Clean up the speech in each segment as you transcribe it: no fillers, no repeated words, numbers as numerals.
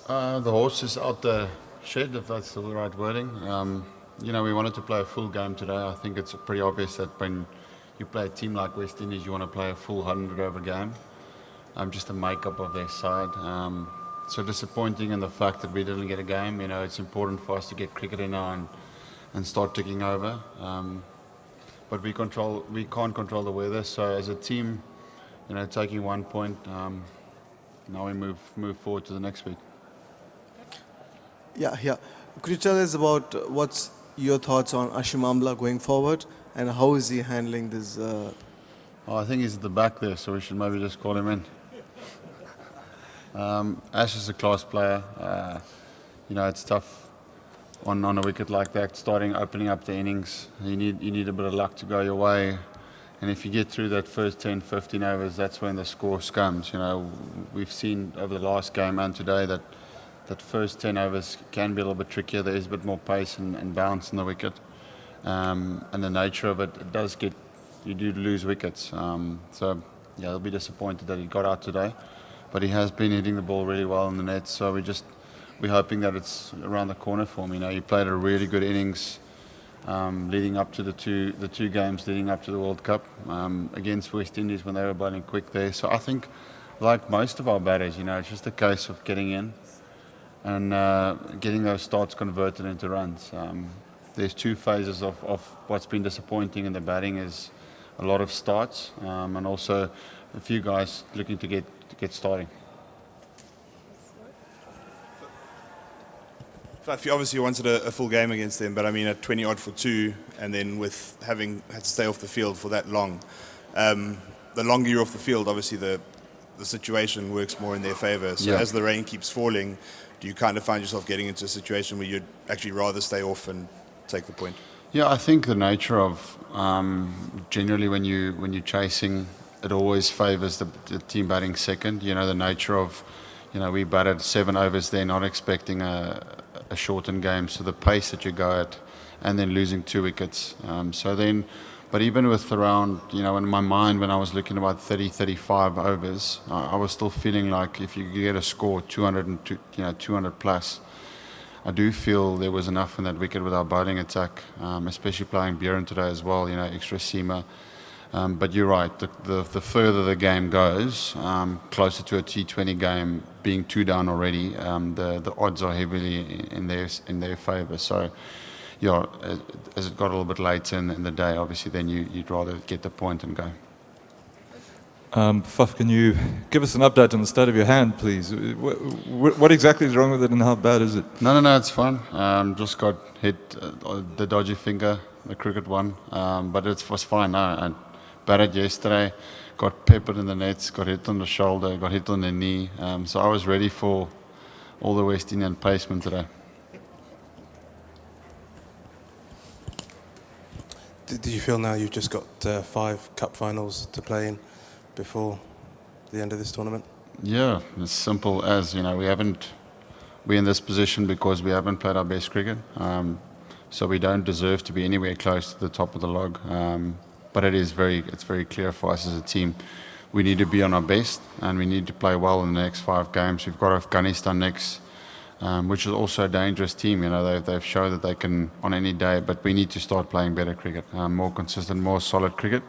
The horse is out the shed, if that's the right wording. We wanted to play a full game today. I think it's pretty obvious that when you play a team like West Indies, you want to play a full 100-over game. Just the makeup of their side. So disappointing in the fact that we didn't get a game. It's important for us to get cricket in now and start ticking over. But we can't control the weather. So as a team, taking 1 point, now we move forward to the next week. Yeah, yeah. Could you tell us about what's your thoughts on Ashim Amla going forward, and how is he handling this? I think he's at the back there, so we should maybe just call him in. Ash is a class player. It's tough on a wicket like that, opening up the innings. You need a bit of luck to go your way. And if you get through that first 10, 15 overs, that's when the score comes. We've seen over the last game and today that first 10 overs can be a little bit trickier. There is a bit more pace and bounce in the wicket. And the nature of it does you do lose wickets. He'll be disappointed that he got out today. But he has been hitting the ball really well in the net. So we're hoping that it's around the corner for him. He played a really good innings leading up to the two games leading up to the World Cup against West Indies when they were bowling quick there. So I think, like most of our batters, it's just a case of getting in and getting those starts converted into runs. There's two phases of what's been disappointing in the batting is a lot of starts and also a few guys looking to get starting. Faf, you obviously wanted a full game against them, but at 20 odd for 2, and then with having had to stay off the field for that long, the longer you're off the field, obviously the situation works more in their favour. So as the rain keeps falling, do you kind of find yourself getting into a situation where you'd actually rather stay off and take the point? Yeah, I think the nature of generally when you're chasing, it always favours the team batting second. The nature of, we batted 7 overs there, not expecting a shortened game, so the pace that you go at, and then losing 2 wickets. But even with around, in my mind when I was looking about 30, 35 overs, I was still feeling like if you get a score 200 plus, I do feel there was enough in that wicket with our bowling attack, especially playing Buren today as well, extra seamer. But you're right, the further the game goes, closer to a T20 game, being 2 down already, the odds are heavily in their favour. So, as it got a little bit later in the day, obviously then you'd rather get the point and go. Faf, can you give us an update on the state of your hand, please? What exactly is wrong with it and how bad is it? No, it's fine. Just got hit the dodgy finger, the cricket one, but it was fine. I batted yesterday, got peppered in the nets, got hit on the shoulder, got hit on the knee. So I was ready for all the West Indian placement today. Do you feel now you've just got 5 cup finals to play in before the end of this tournament? Yeah, as simple as, we're in this position because we haven't played our best cricket. So we don't deserve to be anywhere close to the top of the log. But it's very clear for us as a team. We need to be on our best and we need to play well in the next 5 games. We've got Afghanistan next, which is also a dangerous team. They've shown that they can on any day, but we need to start playing better cricket, more consistent, more solid cricket.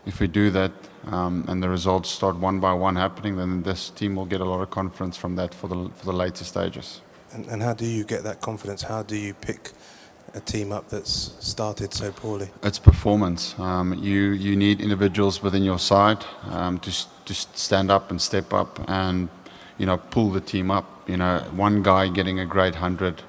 If we do that and the results start one by one happening, then this team will get a lot of confidence from that for the later stages. And how do you get that confidence? How do you pick a team up that's started so poorly? It's performance. You need individuals within your side to stand up and step up and pull the team up. One guy getting a great 100.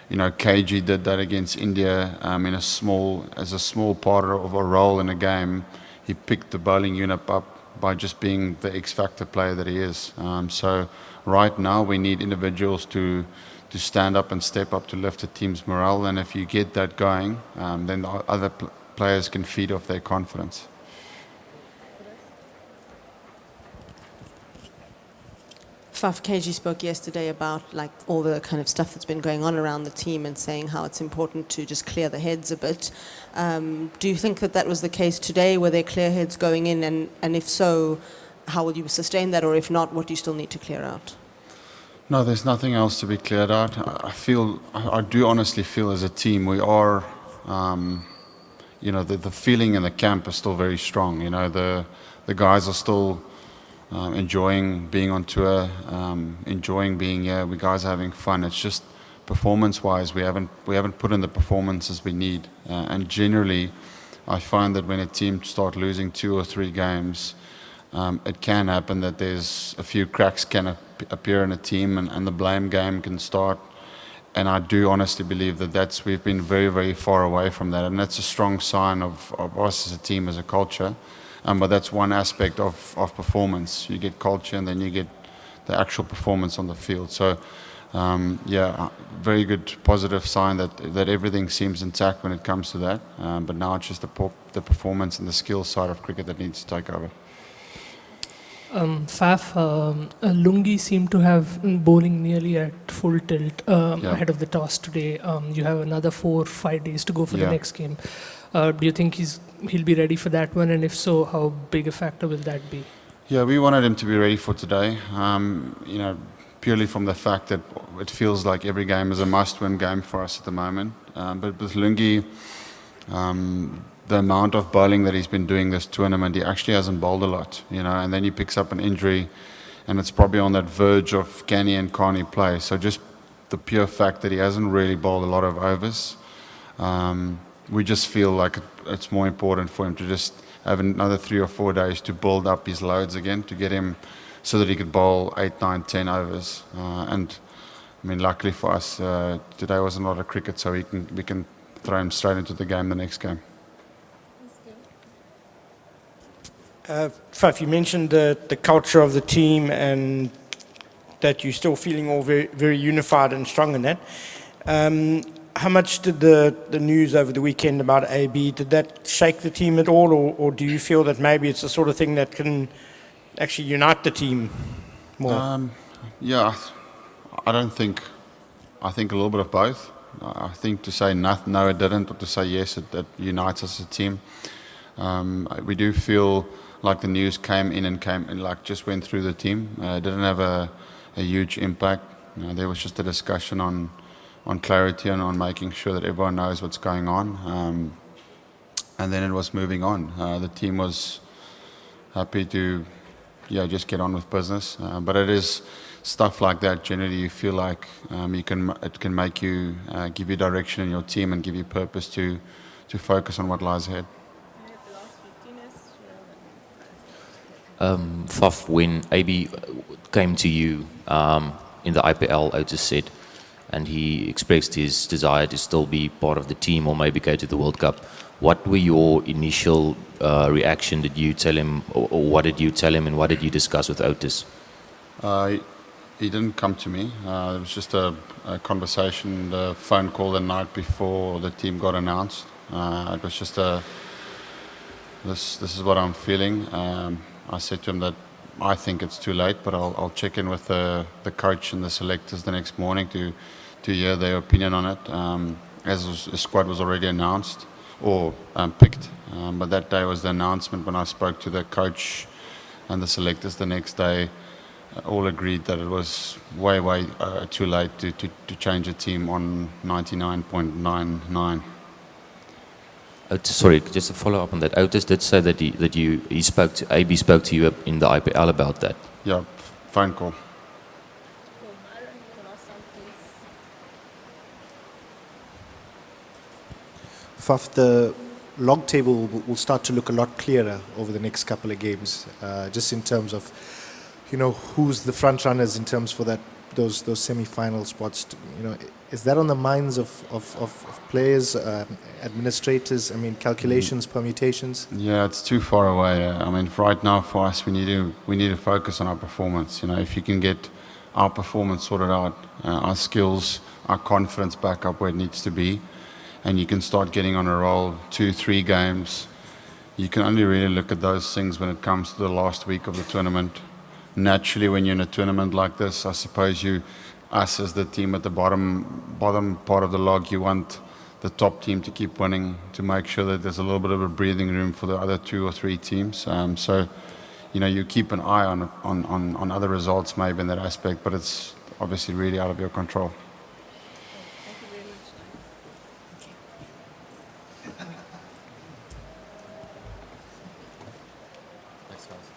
KG did that against India as a small part of a role in a game. He picked the bowling unit up by just being the X-factor player that he is. So right now we need individuals to stand up and step up to lift the team's morale. And if you get that going, then the other players can feed off their confidence. Faf, KG spoke yesterday about all the kind of stuff that's been going on around the team and saying how it's important to just clear the heads a bit. Do you think that was the case today? Were there clear heads going in? And if so, how will you sustain that? Or if not, what do you still need to clear out? No, there's nothing else to be cleared out. I do honestly feel as a team we are, the feeling in the camp is still very strong. The guys are still enjoying being on tour, enjoying being here. We guys are having fun. It's just performance-wise, we haven't put in the performances we need. And generally, I find that when a team start losing 2 or 3 games, it can happen that there's a few cracks can appear in a team, and the blame game can start. And I do honestly believe that we've been very, very far away from that, and that's a strong sign of us as a team, as a culture. But that's one aspect of performance. You get culture, and then you get the actual performance on the field. So, very good positive sign that everything seems intact when it comes to that. But now it's just the performance and the skill side of cricket that needs to take over. Faf, Lungi seemed to have bowling nearly at full tilt ahead of the toss today. You have another 4 or 5 days to go for the next game. Do you think he'll be ready for that one? And if so, how big a factor will that be? Yeah, we wanted him to be ready for today. Purely from the fact that it feels like every game is a must-win game for us at the moment. But with Lungi, the amount of bowling that he's been doing this tournament, he actually hasn't bowled a lot, and then he picks up an injury, and it's probably on that verge of can he and can't he play. So just the pure fact that he hasn't really bowled a lot of overs, we just feel like it's more important for him to just have another 3 or 4 days to build up his loads again, to get him so that he could bowl 8, 9, 10 overs. And I mean, luckily for us, today wasn't a lot of cricket, so we can throw him straight into the game the next game. Faf, you mentioned the culture of the team and that you're still feeling all very, very unified and strong in that. How much did the news over the weekend about AB, did that shake the team at all, or do you feel that maybe it's the sort of thing that can actually unite the team more? I think a little bit of both. I think to say no it didn't, or to say yes, it unites us as a team. We do feel like the news came in, like just went through the team. It didn't have a huge impact. There was just a discussion on clarity and on making sure that everyone knows what's going on. And then it was moving on. The team was happy to just get on with business. But it is stuff like that. Generally, you feel like it can make you give you direction in your team and give you purpose to focus on what lies ahead. Faf, when AB came to you in the IPL, Otis said, and he expressed his desire to still be part of the team or maybe go to the World Cup. What were your initial reaction? Did you tell him, or what did you tell him, and what did you discuss with Otis? He didn't come to me. It was just a conversation, the phone call the night before the team got announced. It was just this is what I'm feeling. I said to him that I think it's too late, but I'll check in with the coach and the selectors the next morning to hear their opinion on it. As the squad was already announced or picked, but that day was the announcement. When I spoke to the coach and the selectors the next day, all agreed that it was way too late to change a team on 99.99. Sorry, just to follow up on that. Otis did say that AB spoke to you in the IPL about that. Yeah, phone call. Faf, the log table will start to look a lot clearer over the next couple of games, just in terms of, who's the front runners in terms for those semi-final spots. Is that on the minds of players, administrators? I mean, calculations, permutations. Yeah, it's too far away. I mean, right now for us, we need to focus on our performance. If you can get our performance sorted out, our skills, our confidence back up where it needs to be, and you can start getting on a roll, 2-3 games. You can only really look at those things when it comes to the last week of the tournament. Naturally, when you're in a tournament like this, I suppose us as the team at the bottom part of the log, you want the top team to keep winning, to make sure that there's a little bit of a breathing room for the other 2 or 3 teams. So, you keep an eye on other results maybe in that aspect, but obviously really out of your control. Thanks, guys.